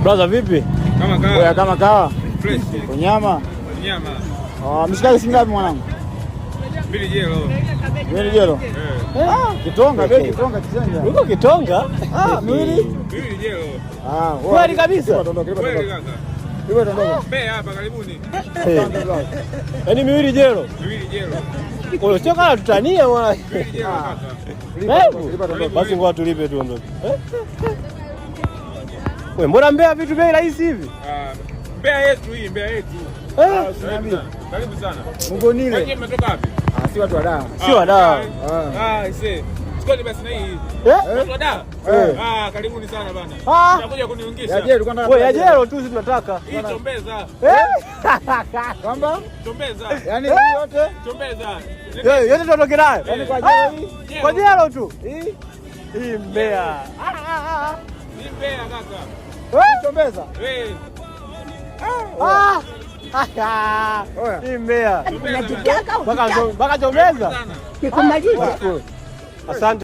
Brother vipi? Kama kawa. Kama kawa. Fresh. Unyama. Unyama. Mshikaji singapi mwanangu? 2 jelo. 2 jelo. Kitonga bei kitonga kisanja. Uko Kitonga? Miwili. 2 jelo. Kweli kabisa. Kweli kaka. Iwe tondoka. Bei hapa karibuni. Yaani 2 jelo. 2 jelo. Wewe sio kama tutania bwana. 2 jelo kaka. Basi ngoja tulipe tuondoke. Wewe mbona Mbeya vitu bei rahisi hivi? Mbeya yetu hii, Mbeya yetu. Karibu sana. Mungonile. Wewe umetoka wapi? Si watu wa Dar. Si wa Dar. Ise. Sikoni basi na hii. Watu wa Dar. Karibuni sana bana. Tunakuja kuniungisha. Wewe yajero tu tunataka. Hii chombeza. Kwamba? Chombeza. Yaani yote? Chombeza. Yote tuondoke nayo. Yaani kwa jero hii. Kwa jero tu. Hii Mbeya. Ni Mbeya kaka. Chombeza. Hii Mbeya. Chombeza. Mpaka chombeza. Nikumaliza. Asante.